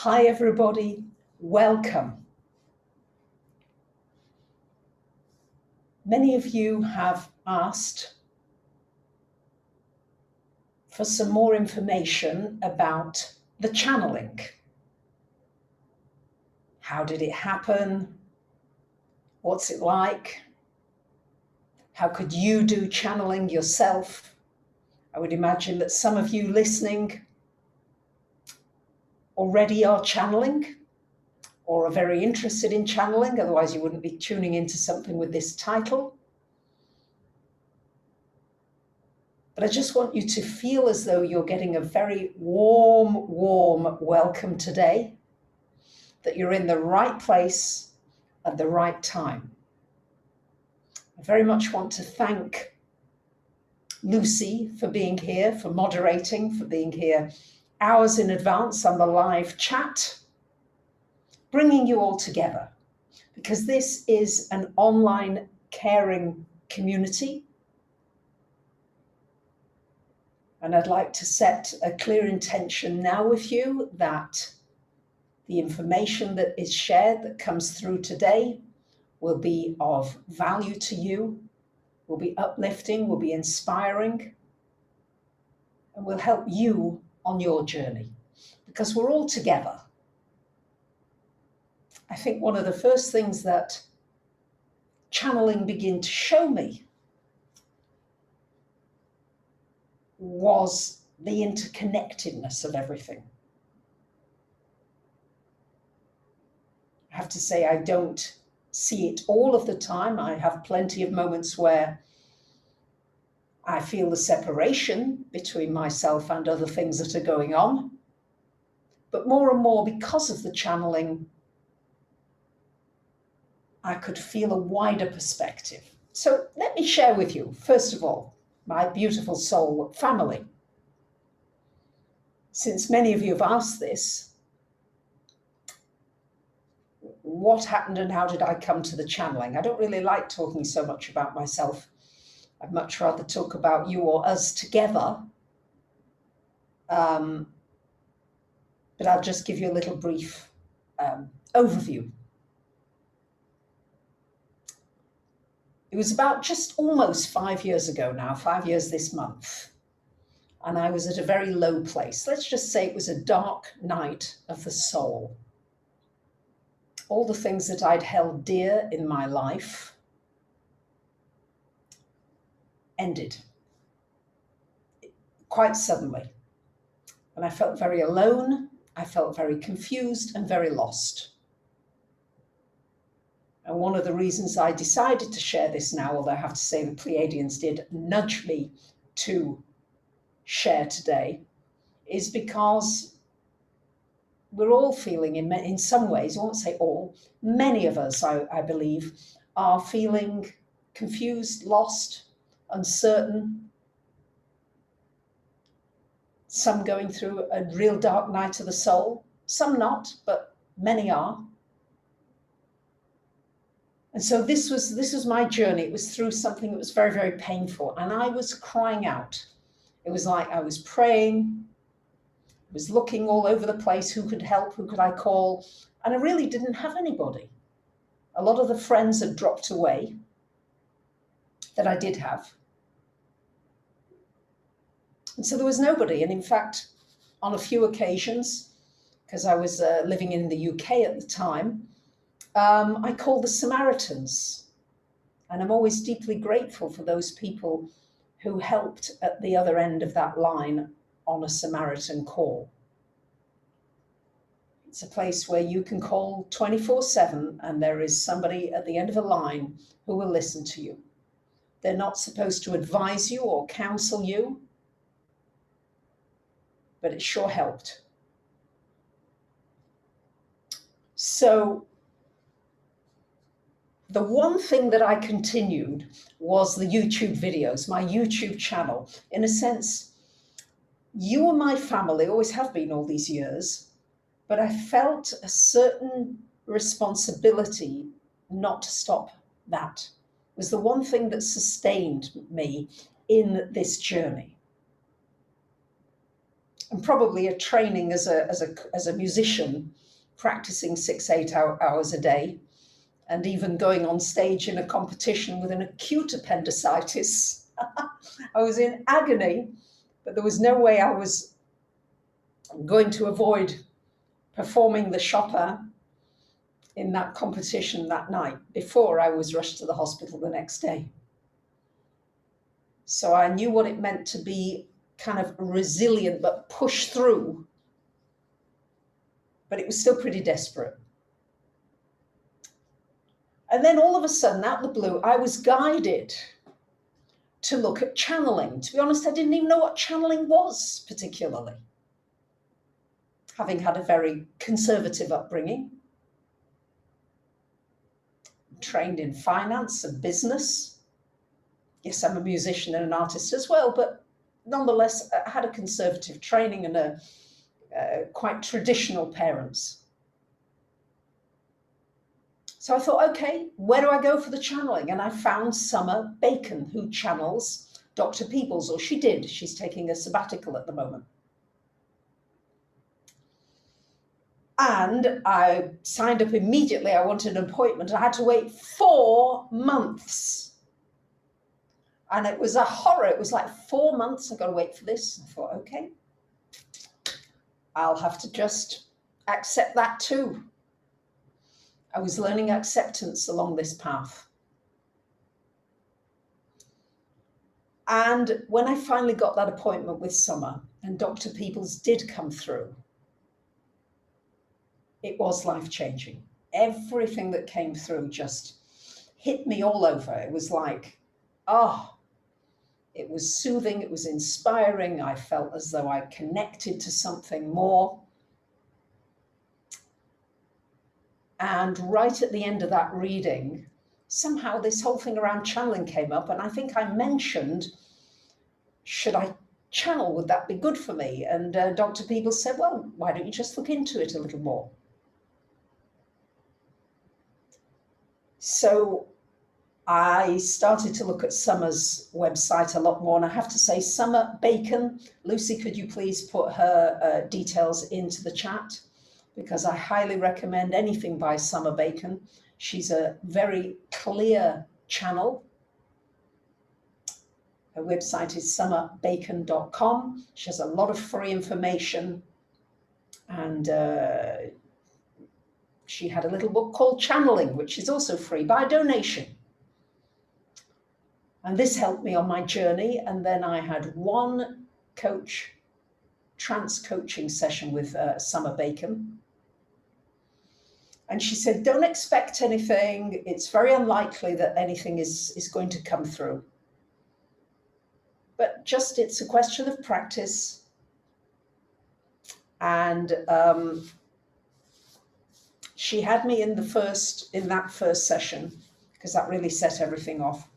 Hi everybody, welcome. Many of you have asked for some more information about the channeling. How did it happen? What's it like? How could you do channeling yourself? I would imagine that some of you listening already are channeling or are very interested in channeling, otherwise you wouldn't be tuning into something with this title. But I just want you to feel as though you're getting a very warm welcome today, that you're in the right place at the right time. I very much want to thank Lucy for being here, for moderating, for being here hours in advance on the live chat, bringing you all together, because this is an online caring community. And I'd like to set a clear intention now with you that the information that is shared, that comes through today, will be of value to you, will be uplifting, will be inspiring, and will help you on your journey, because we're all together. I think one of the first things that channeling began to show me was the interconnectedness of everything. I have to say, I don't see it all of the time. I have plenty of moments where I feel the separation between myself and other things that are going on. But more and more, because of the channeling, I could feel a wider perspective. So let me share with you, first of all, my beautiful soul family. Since many of you have asked this, what happened and how did I come to the channeling? I don't really like talking so much about myself. I'd much rather talk about you or us together. But I'll just give you a little brief overview. It was about just almost 5 years ago now, 5 years this month. And I was at a very low place. Let's just say it was a dark night of the soul. All the things that I'd held dear in my life ended quite suddenly. And I felt very alone. I felt very confused and very lost. And one of the reasons I decided to share this now, although I have to say the Pleiadians did nudge me to share today, is because we're all feeling, in some ways, I won't say all, many of us, I believe, are feeling confused, lost, uncertain. Some going through a real dark night of the soul, some not, but many are. And so this was my journey. It was through something that was very, very painful. And I was crying out. It was like I was praying, I was looking all over the place, who could help, who could I call? And I really didn't have anybody. A lot of the friends had dropped away that I did have. And so there was nobody. And in fact, on a few occasions, because I was living in the UK at the time, I called the Samaritans. And I'm always deeply grateful for those people who helped at the other end of that line on a Samaritan call. It's a place where you can call 24/7 and there is somebody at the end of a line who will listen to you. They're not supposed to advise you or counsel you, but it sure helped. So the one thing that I continued was the YouTube videos, my YouTube channel. In a sense, you are my family, always have been all these years, but I felt a certain responsibility not to stop that. It was the one thing that sustained me in this journey. and probably a training as a musician, practicing 6-8 hours a day, and even going on stage in a competition with an acute appendicitis. I was in agony, but there was no way I was going to avoid performing the Chopin in that competition that night before I was rushed to the hospital the next day. So I knew what it meant to be kind of resilient, but push through. But it was still pretty desperate. And then all of a sudden, out of the blue, I was guided to look at channeling. To be honest, I didn't even know what channeling was particularly, having had a very conservative upbringing, trained in finance and business. Yes, I'm a musician and an artist as well, but nonetheless, I had a conservative training and quite traditional parents. So I thought, okay, where do I go for the channeling? And I found Summer Bacon, who channels Dr. Peebles, or she did. She's taking a sabbatical at the moment. And I signed up immediately. I wanted an appointment. I had to wait 4 months. And it was a horror. It was like 4 months. I've got to wait for this. I thought, okay, I'll have to just accept that too. I was learning acceptance along this path. And when I finally got that appointment with Summer, and Dr. Peebles did come through, it was life-changing. Everything that came through just hit me all over. It was like, oh, it was soothing, it was inspiring. I felt as though I connected to something more. And right at the end of that reading, somehow this whole thing around channeling came up. And I think I mentioned, should I channel? Would that be good for me? And Dr. Peebles said, well, why don't you just look into it a little more? So I started to look at Summer's website a lot more. And I have to say, Summer Bacon, Lucy, could you please put her details into the chat? Because I highly recommend anything by Summer Bacon. She's a very clear channel. Her website is summerbacon.com. She has a lot of free information. And she had a little book called Channeling, which is also free by donation. And this helped me on my journey. And then I had one trance coaching session with Summer Bacon. And she said, don't expect anything. It's very unlikely that anything is going to come through. But just, it's a question of practice. And she had me in that first session, because that really set everything off.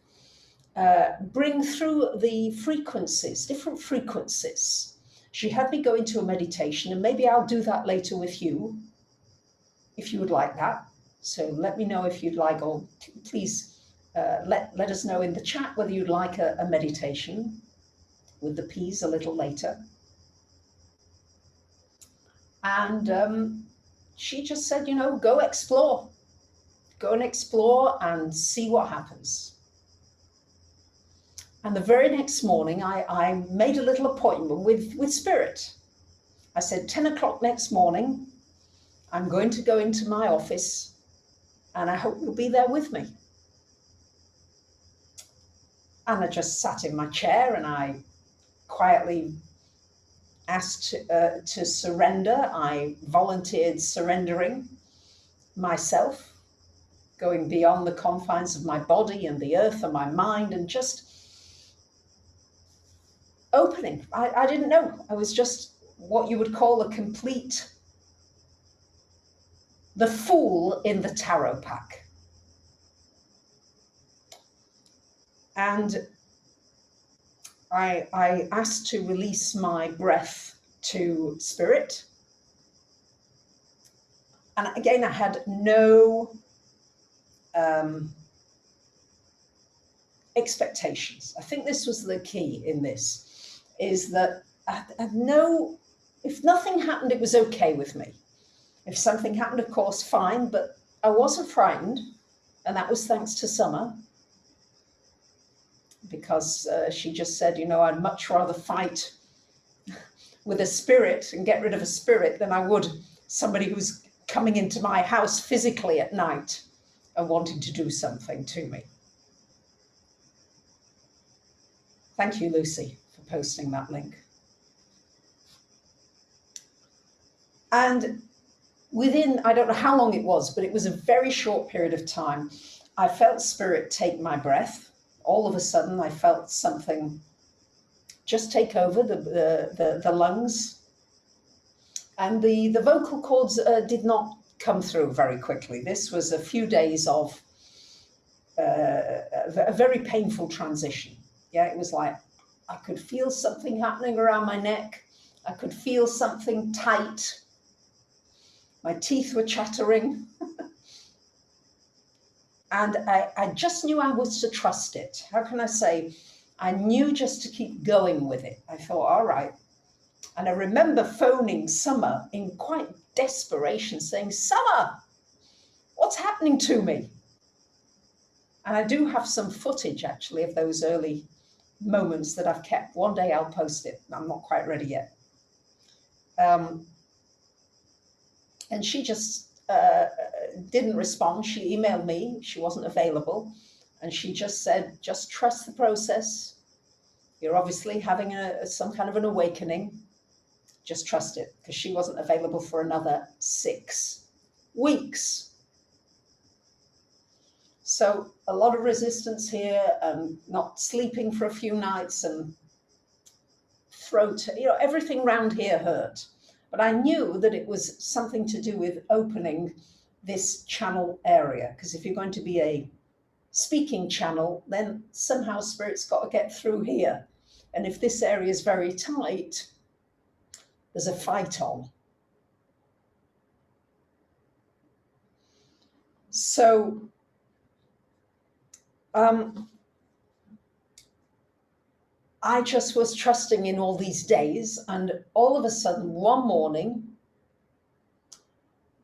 Bring through the frequencies, different frequencies. She had me go into a meditation, and maybe I'll do that later with you, if you would like that. So let me know if you'd like, or please let us know in the chat whether you'd like a meditation with the P's a little later. And she just said, you know, go explore. Go and explore and see what happens. And the very next morning, I made a little appointment with Spirit. I said, 10 o'clock next morning, I'm going to go into my office, and I hope you'll be there with me. And I just sat in my chair, and I quietly asked to surrender. I volunteered surrendering myself, going beyond the confines of my body and the earth and my mind, and just opening. I didn't know. I was just what you would call a complete, the fool in the tarot pack. And I asked to release my breath to Spirit. And again, I had no expectations. I think this was the key in this, is that I had no If nothing happened, it was okay with me. If something happened, of course, fine, but I wasn't frightened, and that was thanks to Summer, because she just said, you know, I'd much rather fight with a spirit and get rid of a spirit than I would somebody who's coming into my house physically at night and wanting to do something to me. Thank you, Lucy, for posting that link. And within, I don't know how long it was, but it was a very short period of time, I felt spirit take my breath. All of a sudden, I felt something just take over the lungs. And the vocal cords did not come through very quickly. This was a few days of a very painful transition. Yeah, it was like I could feel something happening around my neck. I could feel something tight. My teeth were chattering. And I just knew I was to trust it. How can I say? I knew just to keep going with it. I thought, all right. And I remember phoning Summer in quite desperation, saying, Summer, what's happening to me? And I do have some footage, actually, of those early moments that I've kept. One day I'll post it. I'm not quite ready yet. And she just didn't respond. She emailed me. She wasn't available. And she just said, just trust the process. You're obviously having some kind of an awakening. Just trust it, because she wasn't available for another 6 weeks. So a lot of resistance here, and not sleeping for a few nights, and throat, you know, everything around here hurt. But I knew that it was something to do with opening this channel area, because if you're going to be a speaking channel, then somehow spirit's got to get through here. And if this area is very tight, there's a fight on. So I just was trusting in all these days, and all of a sudden, one morning,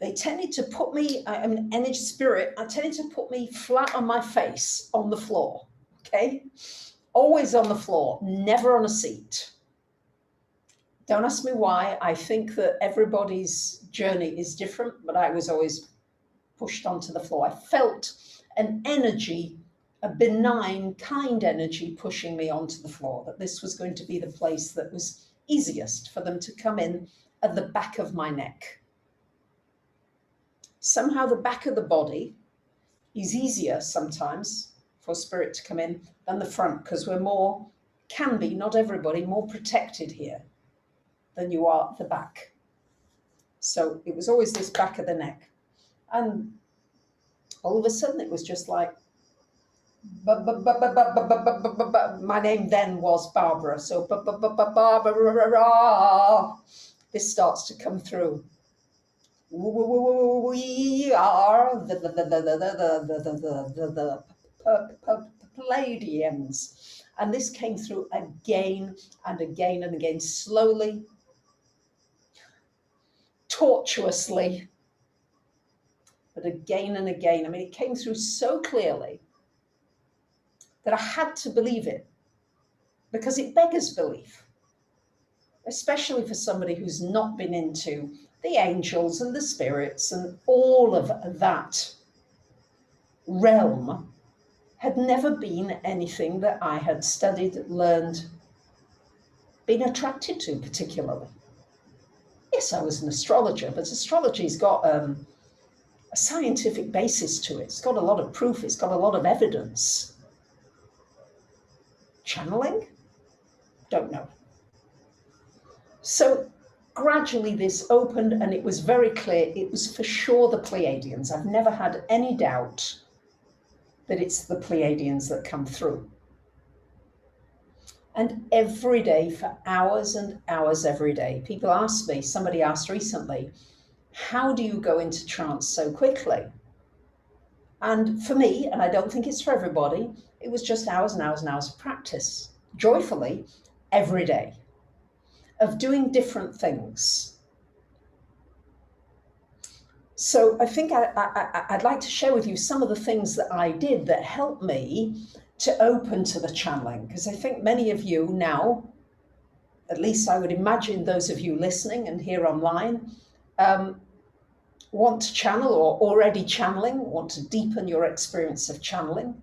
they tended to put me, I'm an energy spirit, I tended to put me flat on my face on the floor, okay? Always on the floor, never on a seat. Don't ask me why. I think that everybody's journey is different, but I was always pushed onto the floor. I felt an energy, a benign, kind energy pushing me onto the floor, that this was going to be the place that was easiest for them to come in at the back of my neck. Somehow the back of the body is easier sometimes for spirit to come in than the front, because we're more, can be, not everybody, more protected here than you are at the back. So it was always this back of the neck. And all of a sudden it was just like, my name then was Barbara. So Barbara, this starts to come through. We are the Pleiadians. And this came through again and again and again, slowly, tortuously, but again and again. I mean, it came through so clearly that I had to believe it, because it beggars belief, especially for somebody who's not been into the angels and the spirits and all of that realm. Had never been anything that I had studied, learned, been attracted to particularly. Yes, I was an astrologer, but astrology's got a scientific basis to it. It's got a lot of proof. It's got a lot of evidence. Channeling? Don't know. So gradually this opened, and it was very clear. It was for sure the Pleiadians. I've never had any doubt that it's the Pleiadians that come through. And every day, for hours and hours every day, people ask me, somebody asked recently, how do you go into trance so quickly? And for me, and I don't think it's for everybody, it was just hours and hours and hours of practice, joyfully, every day. of doing different things. So I think I'd like to share with you some of the things that I did that helped me to open to the channeling, because I think many of you now, at least I would imagine those of you listening and here online, want to channel or already channeling, want to deepen your experience of channeling.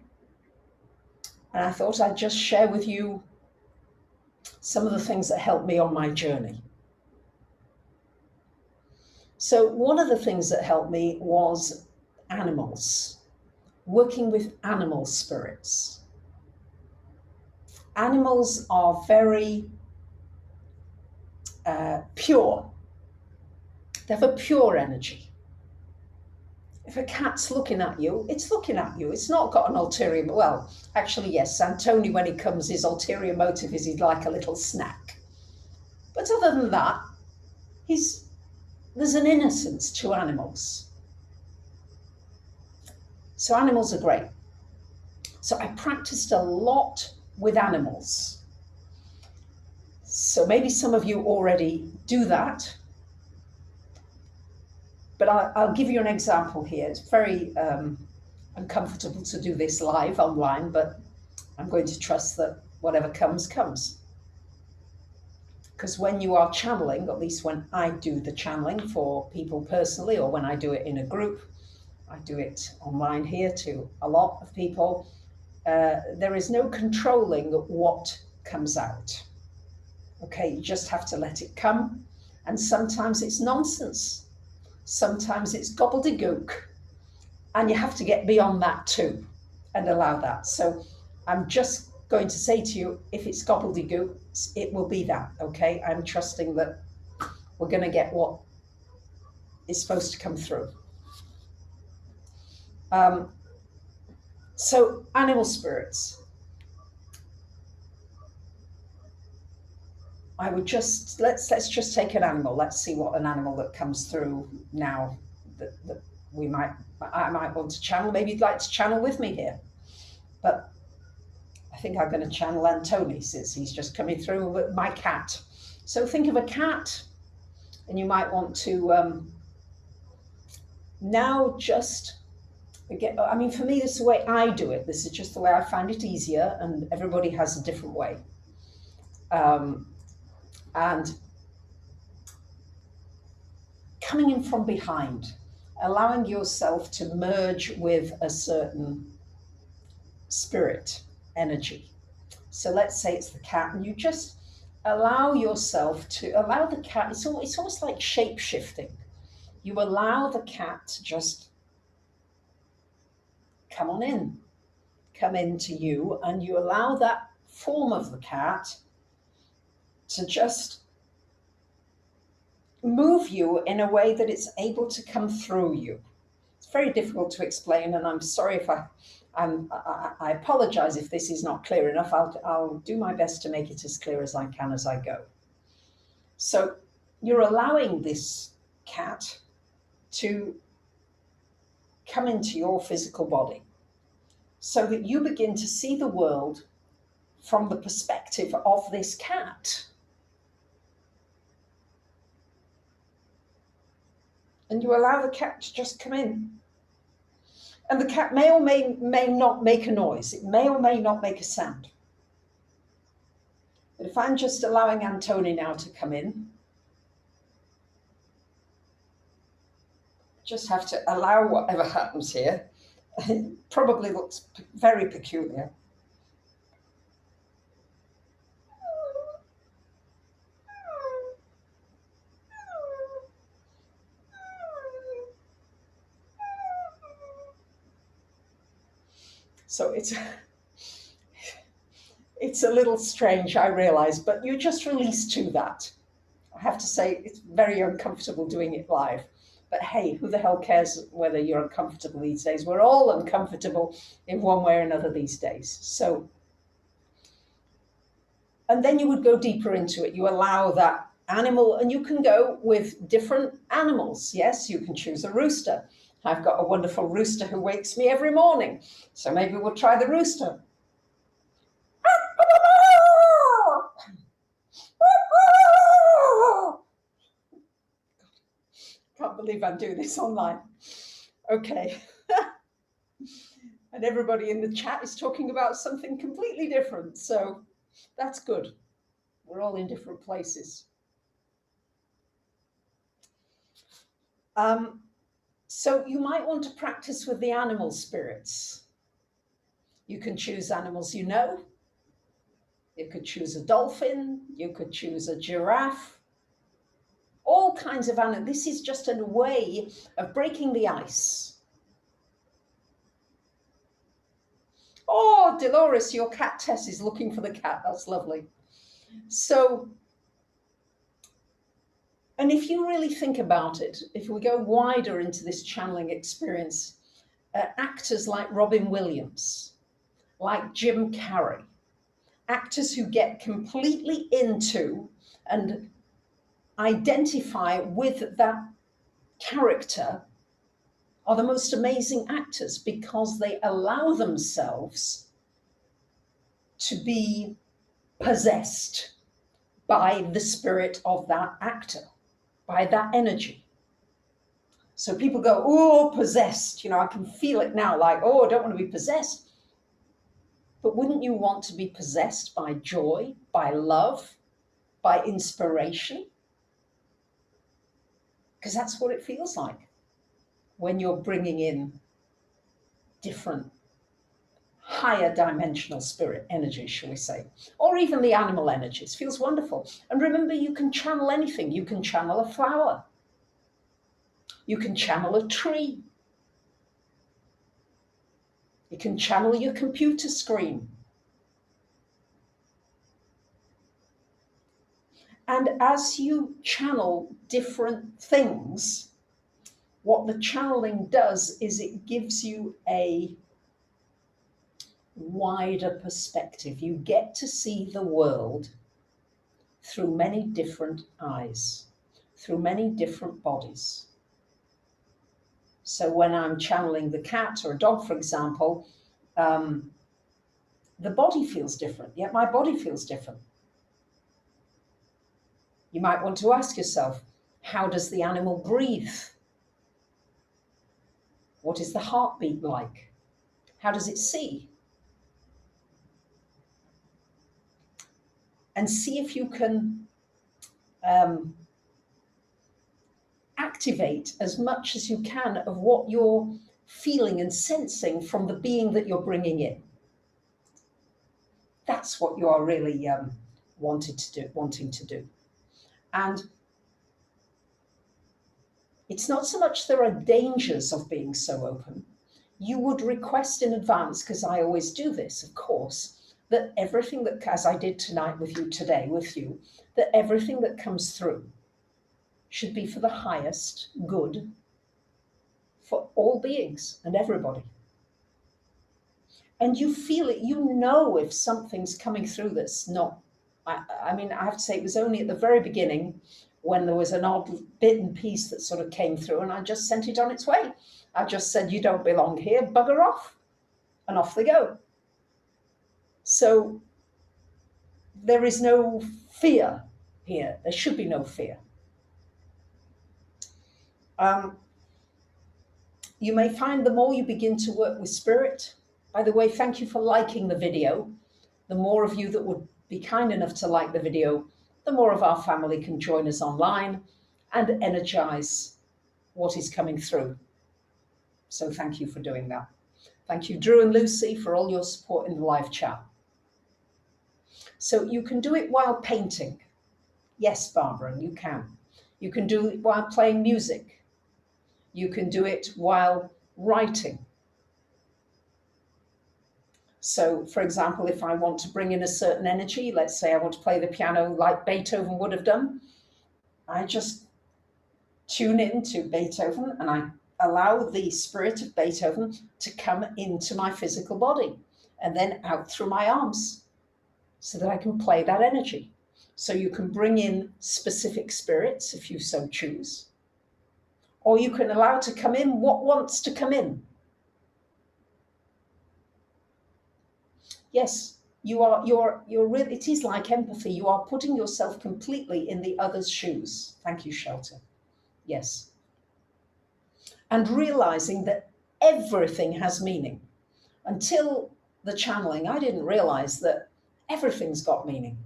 And I thought I'd just share with you some of the things that helped me on my journey. So one of the things that helped me was animals, working with animal spirits. Animals are very pure. They have a pure energy. If a cat's looking at you, it's looking at you. It's not got an ulterior, well, actually, yes, Antony, when he comes, his ulterior motive is he'd like a little snack. But other than that, there's an innocence to animals. So animals are great. So I practiced a lot with animals. So maybe some of you already do that. But I'll give you an example here. It's very uncomfortable to do this live online, but I'm going to trust that whatever comes, comes. Because when you are channeling, at least when I do the channeling for people personally, or when I do it in a group, I do it online here to a lot of people, there is no controlling what comes out. Okay, you just have to let it come. And sometimes it's nonsense. Sometimes it's gobbledygook, and you have to get beyond that too and allow that. So I'm just going to say to you, if it's gobbledygook, it will be that, okay? I'm trusting that we're going to get what is supposed to come through. So animal spirits. I would just, let's just take an animal. Let's see what an animal that comes through now that I might want to channel. Maybe you'd like to channel with me here. But I think I'm going to channel Antony since he's just coming through with my cat. So think of a cat, and you might want to now just, again, I mean, for me, this is the way I do it. This is just the way I find it easier, and everybody has a different way. And coming in from behind, allowing yourself to merge with a certain spirit energy. So let's say it's the cat, and you just allow yourself to allow the cat, it's almost like shape shifting. You allow the cat to just come on in, come into you, and you allow that form of the cat to just move you in a way that it's able to come through you. It's very difficult to explain, and I'm sorry if I apologize if this is not clear enough. I'll do my best to make it as clear as I can as I go. So you're allowing this cat to come into your physical body so that you begin to see the world from the perspective of this cat. And you allow the cat to just come in. And the cat may or may not make a noise. It may or may not make a sound. But if I'm just allowing Antony now to come in, just have to allow whatever happens here. It probably looks very peculiar. So it's a little strange, I realize, but you're just released to that. I have to say, it's very uncomfortable doing it live. But hey, who the hell cares whether you're uncomfortable these days? We're all uncomfortable in one way or another these days. So, and then you would go deeper into it. You allow that animal, and you can go with different animals. Yes, you can choose a rooster. I've got a wonderful rooster who wakes me every morning. So maybe we'll try the rooster. Can't believe I'm doing this online. Okay. And everybody in the chat is talking about something completely different. So that's good. We're all in different places. So you might want to practice with the animal spirits. You can choose animals you know. You could choose a dolphin. You could choose a giraffe. All kinds of animals. This is just a way of breaking the ice. Oh, Dolores, your cat Tess is looking for the cat. That's lovely. So, and if you really think about it, if we go wider into this channeling experience, actors like Robin Williams, like Jim Carrey, actors who get completely into and identify with that character are the most amazing actors because they allow themselves to be possessed by the spirit of that actor, by that energy. So people go, oh, possessed. You know, I can feel it now, like, oh, I don't want to be possessed. But wouldn't you want to be possessed by joy, by love, by inspiration? Because that's what it feels like when you're bringing in different higher dimensional spirit energy, shall we say, or even the animal energies. Feels wonderful. And remember, you can channel anything. You can channel a flower. You can channel a tree. You can channel your computer screen. And as you channel different things, what the channeling does is it gives you a wider perspective. You get to see the world through many different eyes, through many different bodies. So when I'm channeling the cat or a dog, for example, the body feels different, yet my body feels different. You might want to ask yourself, how does the animal breathe? What is the heartbeat like? How does it see? And see if you can activate as much as you can of what you're feeling and sensing from the being that you're bringing in. That's what you are really wanting to do. And it's not so much there are dangers of being so open. You would request in advance, because I always do this, of course, that everything that, as I did tonight with you, today with you, that everything that comes through should be for the highest good for all beings and everybody. And you feel it, you know if something's coming through that's not, I mean, I have to say it was only at the very beginning when there was an odd bit and piece that sort of came through and I just sent it on its way. I just said, you don't belong here, bugger off. And off they go. So there is no fear here. There should be no fear. You may find the more you begin to work with spirit, by the way, thank you for liking the video. The more of you that would be kind enough to like the video, the more of our family can join us online and energize what is coming through. So thank you for doing that. Thank you, Drew and Lucy, for all your support in the live chat. So you can do it while painting. Yes, Barbara, you can. You can do it while playing music. You can do it while writing. So, for example, if I want to bring in a certain energy, let's say I want to play the piano like Beethoven would have done, I just tune in to Beethoven and I allow the spirit of Beethoven to come into my physical body and then out through my arms so that I can play that energy. So you can bring in specific spirits if you so choose, or you can allow to come in what wants to come in. Yes, you're really, it is like empathy. You are putting yourself completely in the other's shoes. Thank you, Shelter. Yes. and realizing that everything has meaning. Until the channeling, I didn't realize that everything's got meaning.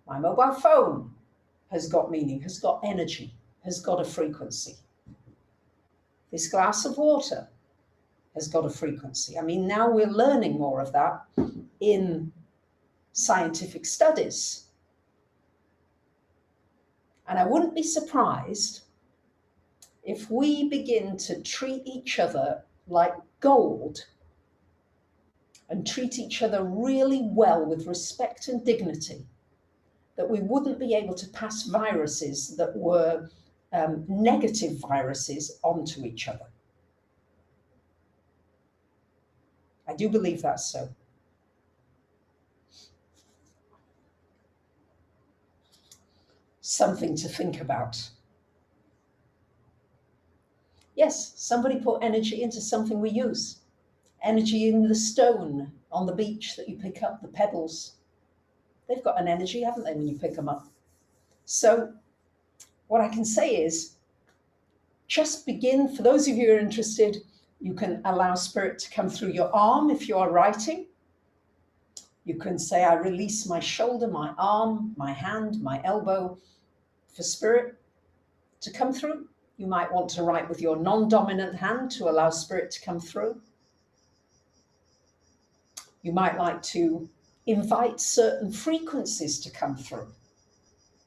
My mobile phone has got meaning, has got energy, has got a frequency. This glass of water has got a frequency. I mean, now we're learning more of that in scientific studies. And I wouldn't be surprised if we begin to treat each other like gold and treat each other really well with respect and dignity, that we wouldn't be able to pass viruses that were negative viruses onto each other. I do believe that's so. Something to think about. Yes, somebody put energy into something we use. Energy in the stone on the beach that you pick up, the pebbles. They've got an energy, haven't they, when you pick them up? So what I can say is, just begin. For those of you who are interested, you can allow spirit to come through your arm if you are writing. You can say, I release my shoulder, my arm, my hand, my elbow, for spirit to come through. You might want to write with your non-dominant hand to allow spirit to come through. You might like to invite certain frequencies to come through.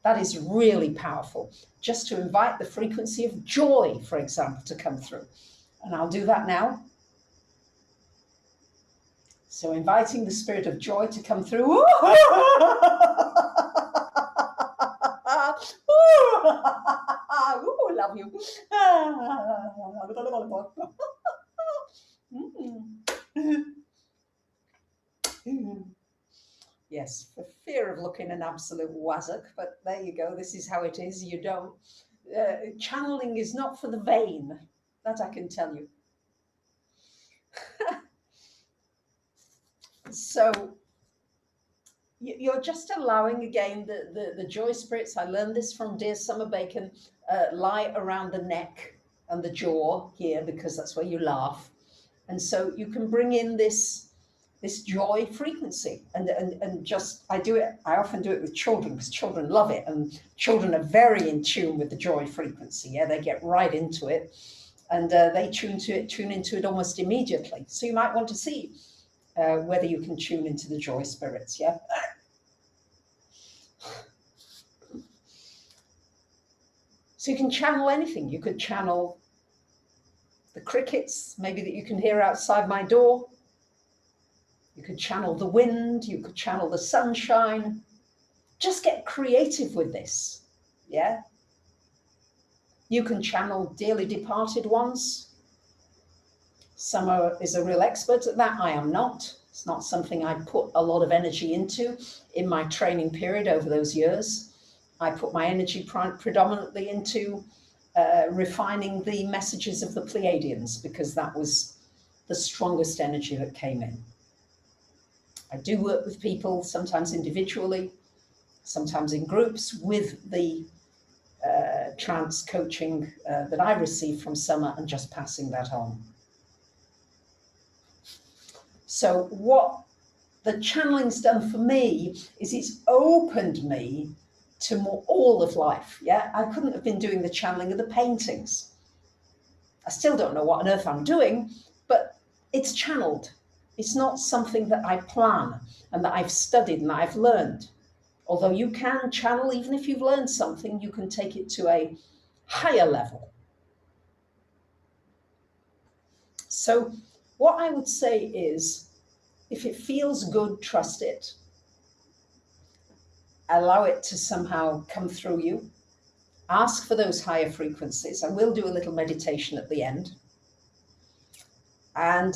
That is really powerful. Just to invite the frequency of joy, for example, to come through. And I'll do that now. So inviting the spirit of joy to come through. Ooh, love you. Yes, for fear of looking an absolute wazzock, but there you go. This is how it is. You don't. Channeling is not for the vain. That I can tell you. So you're just allowing, again, the joy spirits. I learned this from dear Summer Bacon. Lie around the neck and the jaw here, because that's where you laugh. And so you can bring in this joy frequency, and just, I often do it with children, because children love it, and children are very in tune with the joy frequency. Yeah, they get right into it, and they tune into it almost immediately. So you might want to see whether you can tune into the joy spirits. Yeah. So you can channel anything. You could channel the crickets, maybe, that you can hear outside my door. You could channel the wind. You could channel the sunshine. Just get creative with this. Yeah. You can channel dearly departed ones. Summer is a real expert at that. I am not. It's not something I put a lot of energy into in my training period over those years. I put my energy predominantly into refining the messages of the Pleiadians, because that was the strongest energy that came in. I do work with people, sometimes individually, sometimes in groups, with the trance coaching that I received from Summer, and just passing that on. So what the channeling's done for me is it's opened me to all of life. Yeah, I couldn't have been doing the channeling of the paintings. I still don't know what on earth I'm doing, but it's channeled. It's not something that I plan and that I've studied and that I've learned. Although you can channel, even if you've learned something, you can take it to a higher level. So what I would say is, if it feels good, trust it. Allow it to somehow come through you. Ask for those higher frequencies. I will do a little meditation at the end. And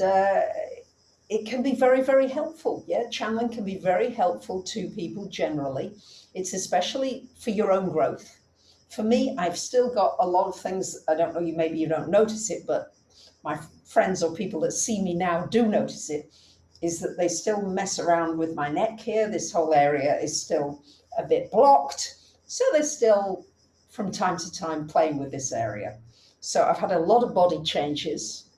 it can be very, very helpful. Yeah, channeling can be very helpful to people generally. It's especially for your own growth. For me, I've still got a lot of things. I don't know, maybe you don't notice it, but my friends or people that see me now do notice it, is that they still mess around with my neck here. This whole area is still a bit blocked. So they're still, from time to time, playing with this area. So I've had a lot of body changes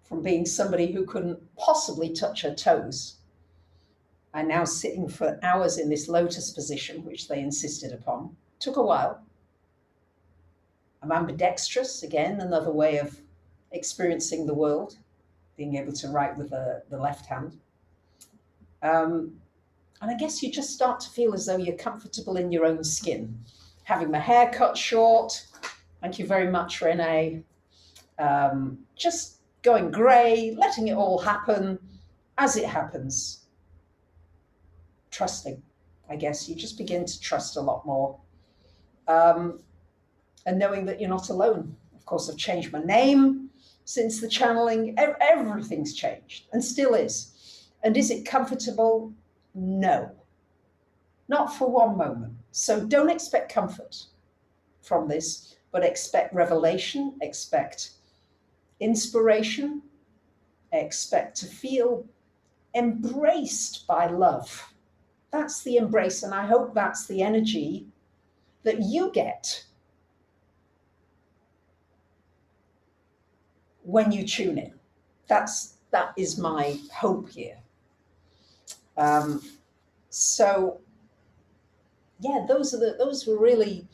from being somebody who couldn't possibly touch her toes. I'm now sitting for hours in this lotus position, which they insisted upon. Took a while. I'm ambidextrous, again, another way of experiencing the world, being able to write with the left hand. And I guess you just start to feel as though you're comfortable in your own skin. Having my hair cut short, thank you very much, Renee. Just going grey, letting it all happen as it happens. Trusting, I guess. You just begin to trust a lot more. And knowing that you're not alone. Of course, I've changed my name since the channeling. Everything's changed and still is. And is it comfortable? No. Not for one moment. So don't expect comfort from this, but expect revelation, expect inspiration, expect to feel embraced by love. That's the embrace, and I hope that's the energy that you get when you tune in. That is my hope here. So yeah, those were really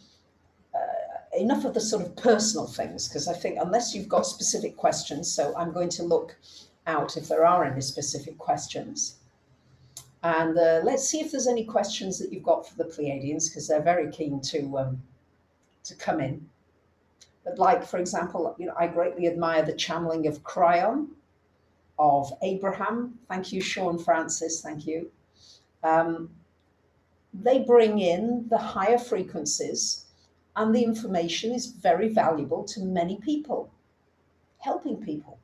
enough of the sort of personal things, because I think unless you've got specific questions, so I'm going to look out if there are any specific questions. And let's see if there's any questions that you've got for the Pleiadians, because they're very keen to come in. But like, for example, I greatly admire the channeling of Cryon, of Abraham. Thank you, Sean Francis. Thank you. They bring in the higher frequencies, and the information is very valuable to many people, helping people.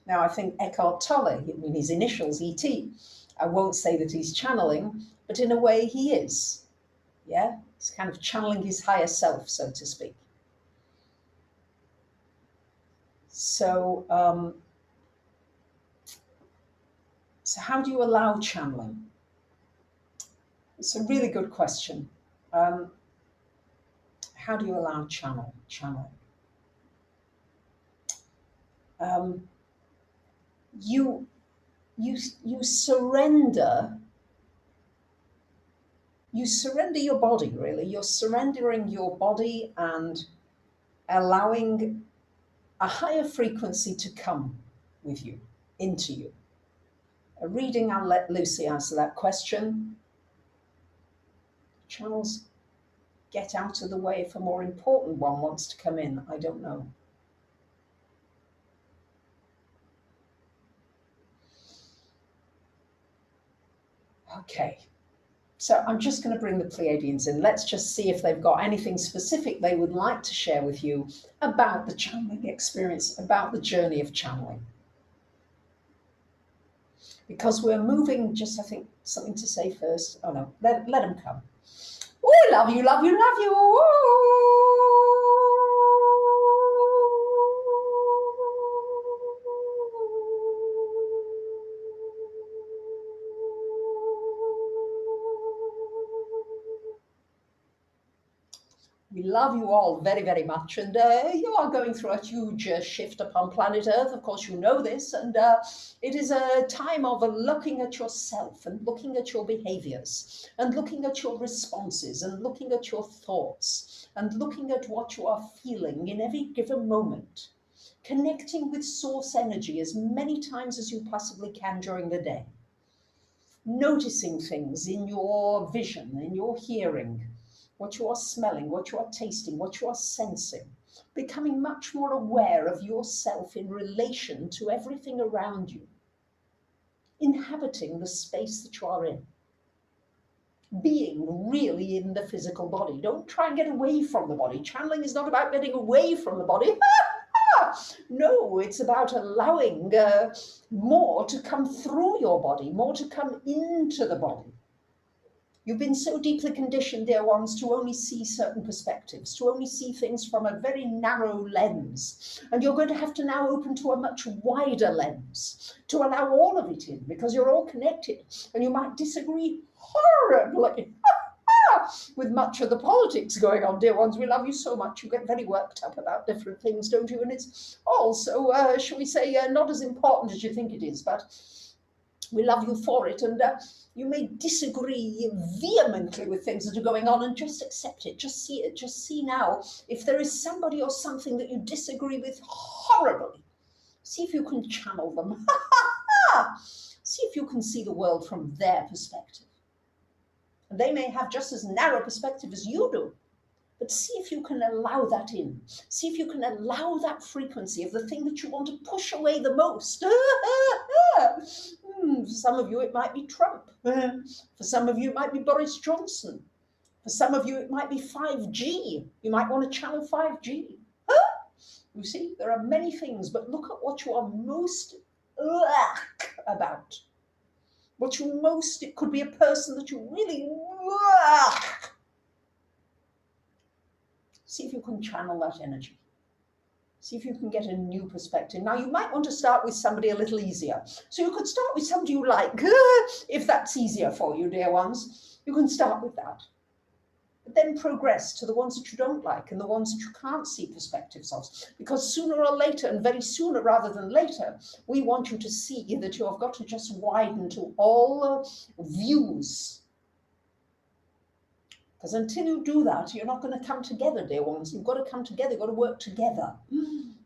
Now, I think Eckhart Tolle, his initials, E.T., I won't say that he's channeling, but in a way he is. Yeah, he's kind of channeling his higher self, so to speak. So, so how do you allow channeling? It's a really good question. How do you allow channeling? You surrender. You surrender your body, really. You're surrendering your body and allowing a higher frequency to come with you, into you. A reading, I'll let Lucy answer that question. Channels get out of the way if a more important one wants to come in. I don't know. Okay. So I'm just going to bring the Pleiadians in. Let's just see if they've got anything specific they would like to share with you about the channeling experience, about the journey of channeling. Because we're moving, just I think something to say first. Oh no, let them come. Oh, love you, love you, love you. Ooh. We love you all very, very much, and you are going through a huge shift upon planet Earth. Of course, you know this, and it is a time of looking at yourself and looking at your behaviors and looking at your responses and looking at your thoughts and looking at what you are feeling in every given moment, connecting with source energy as many times as you possibly can during the day, noticing things in your vision, in your hearing, what you are smelling, what you are tasting, what you are sensing, becoming much more aware of yourself in relation to everything around you, inhabiting the space that you are in, being really in the physical body. Don't try and get away from the body. Channeling is not about getting away from the body. No, it's about allowing more to come through your body, more to come into the body. You've been so deeply conditioned, dear ones, to only see certain perspectives, to only see things from a very narrow lens. And you're going to have to now open to a much wider lens to allow all of it in, because you're all connected and you might disagree horribly. with much of the politics going on, dear ones. We love you so much. You get very worked up about different things, don't you? And it's also, shall we say, not as important as you think it is, but we love you for it. And you may disagree vehemently with things that are going on, and just accept it. Just see it. Just see now. If there is somebody or something that you disagree with horribly, see if you can channel them. See if you can see the world from their perspective. And they may have just as narrow a perspective as you do, but see if you can allow that in. See if you can allow that frequency of the thing that you want to push away the most. For some of you, it might be Trump. For some of you, it might be Boris Johnson. For some of you, it might be 5G. You might want to channel 5G. You see, there are many things, but look at what you are most about. What you most, it could be a person that you really see if you can channel that energy. See if you can get a new perspective. Now, you might want to start with somebody a little easier. So you could start with somebody you like, if that's easier for you, dear ones. You can start with that. But then progress to the ones that you don't like and the ones that you can't see perspectives of. Because sooner or later, and very sooner rather than later, we want you to see that you have got to just widen to all views. Because until you do that, you're not going to come together, dear ones. You've got to come together. You've got to work together.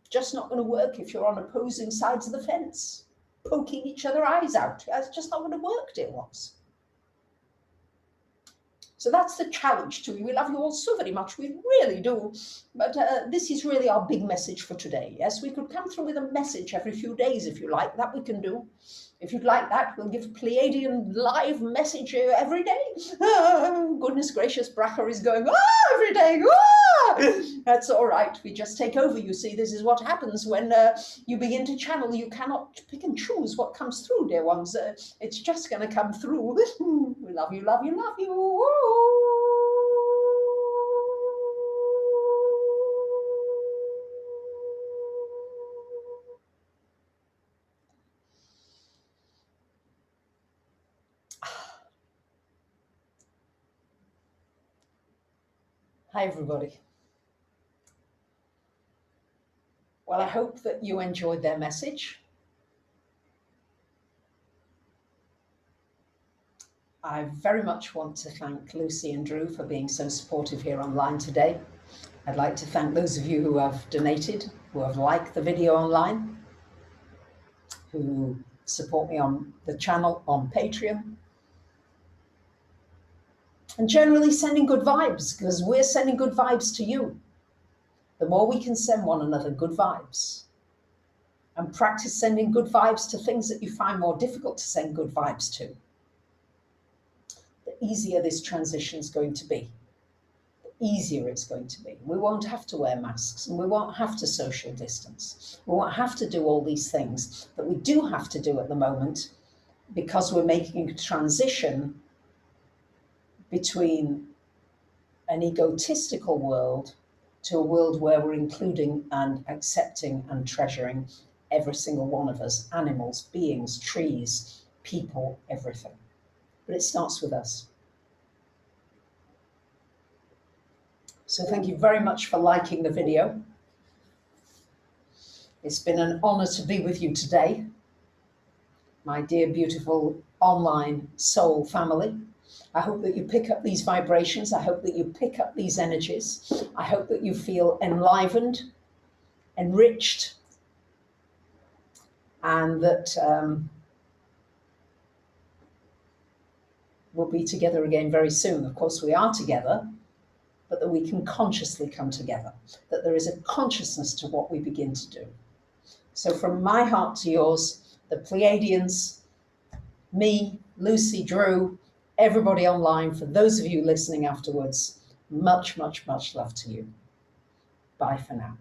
Just not going to work if you're on opposing sides of the fence, poking each other's eyes out. That's just not going to work, dear ones. So that's the challenge to you. We love you all so very much. We really do. But this is really our big message for today. Yes, we could come through with a message every few days if you like. That we can do. If you'd like that, we'll give Pleiadian live message every day. Goodness gracious, Bracha is going, every day. That's all right. We just take over, you see. This is what happens when you begin to channel. You cannot pick and choose what comes through, dear ones. It's just going to come through. We love you, love you, love you. Hi, everybody. Well, I hope that you enjoyed their message. I very much want to thank Lucy and Drew for being so supportive here online today. I'd like to thank those of you who have donated, who have liked the video online, who support me on the channel on Patreon, and generally sending good vibes, because we're sending good vibes to you. The more we can send one another good vibes and practice sending good vibes to things that you find more difficult to send good vibes to, the easier this transition is going to be. The easier it's going to be. We won't have to wear masks, and we won't have to social distance. We won't have to do all these things that we do have to do at the moment, because we're making a transition between an egotistical world to a world where we're including and accepting and treasuring every single one of us, animals, beings, trees, people, everything. But it starts with us. So thank you very much for liking the video. It's been an honor to be with you today, my dear, beautiful online soul family. I hope that you pick up these vibrations. I hope that you pick up these energies. I hope that you feel enlivened, enriched, and that we'll be together again very soon. Of course, we are together, but that we can consciously come together, that there is a consciousness to what we begin to do. So from my heart to yours, the Pleiadians, me, Lucy, Drew, everybody online, for those of you listening afterwards, much, much, much love to you. Bye for now.